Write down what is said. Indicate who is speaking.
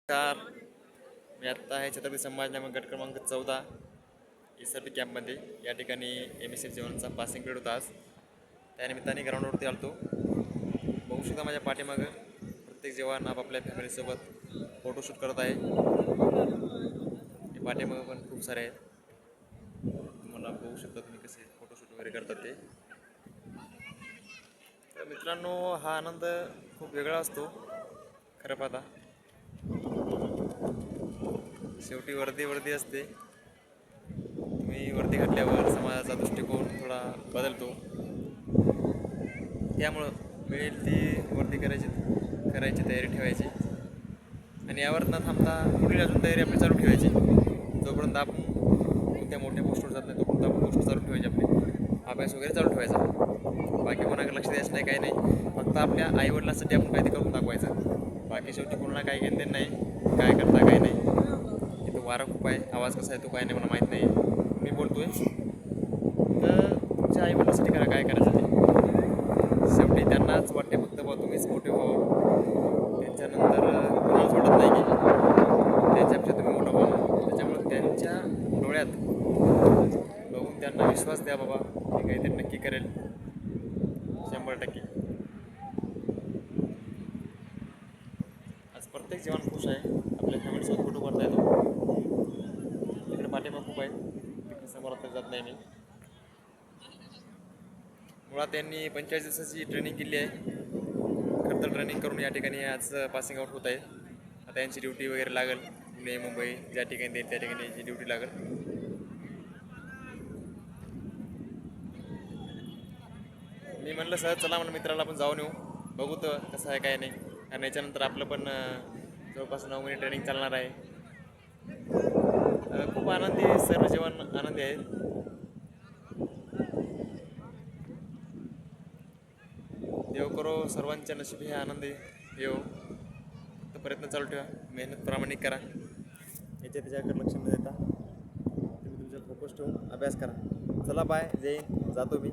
Speaker 1: नमस्कार. मी आत्ता आहे छत्रपती संभाजीनगर गट क्रमांक 14 SRP कॅम्पमध्ये. या ठिकाणी MSF जेवणचा पासिंग पिरियड होता आज. त्यानिमित्ताने ग्राउंडवरती आलतो. बघू शकता माझ्या पाठीमागं प्रत्येक जवान आपापल्या फॅमिलीसोबत फोटोशूट करत आहे. हे पाठीमागं पण खूप सारे आहेत. तुम्हाला बघू शकता तुम्ही कसे फोटोशूट वगैरे करतात ते. तर मित्रांनो, हा आनंद खूप वेगळा असतो खरं पाहता. शेवटी वर्दी असते. तुम्ही वर्दी घातल्यावर समाजाचा दृष्टिकोन थोडा बदलतो. त्यामुळं मिळेल ती वर्दी करायची तयारी ठेवायची आणि यावर न थांबता पुढील अजून तयारी आपली चालू ठेवायची. जोपर्यंत आपण कोणत्या मोठ्या पोस्टवर जात नाही तोपर्यंत आपण गोष्ट चालू ठेवायची, आपली अभ्यास वगैरे चालू ठेवायचा. बाकी कोणाकडे लक्ष द्यायचं नाही, काही नाही. फक्त आपल्या आईवडिलांसाठी आपण काहीतरी करून दाखवायचं. बाकी शेवटी कोणाला काही घेणं नाही, काय करता काय नाही. इथं वारा खूप आहे, आवाज कसा आहे तो काय नाही मला माहीत नाही. मी बोलतोय तर तुमच्या आईवडिलांसाठी करा काय करायचं ते. शेवटी त्यांनाच वाटते फक्त बा तुम्हीच मोठे व्हावं. त्यांच्यानंतर कोणालाच वाटत नाही की त्यांच्यापेक्षा तुम्ही मोठं व्हावं. त्याच्यामुळे त्यांच्या डोळ्यात बघून त्यांना विश्वास द्या बाबा हे काहीतरी नक्की करेल 100%. आज प्रत्येक जवान खुश आहे. आपल्या फॅमिलीसोबत फोटो करता येतो. तिकडे पाठिंबा खूप आहे, तिकडे समोर तर जात नाही मी. मुळात त्यांनी 45 दिवसाची ट्रेनिंग केली आहे. खरं तर ट्रेनिंग करून या ठिकाणी आज पासिंग आउट होत आहे. आता यांची ड्युटी वगैरे लागेल. पुणे मुंबई ज्या ठिकाणी देईल त्या ठिकाणी यांची ड्युटी लागेल. मी म्हणलं सहज चला म्हणून मित्राला आपण जाऊन येऊ, बघू तर कसं आहे काय नाही. कारण याच्यानंतर आपलं पण जवळपास 9 महिने ट्रेनिंग चालणार आहे. खूप आनंदी, सर्व जवान आनंदी आहेत. देव करो सर्वांच्या नशिबी हे आनंदी येऊ. फक्त प्रयत्न चालू ठेवा, मेहनत प्रामाणिक करा. त्याच्याकडे लक्ष न देता तुम्ही तुमच्या फोकस ठेवून अभ्यास करा. चला बाय, जय हिंद. जातो मी.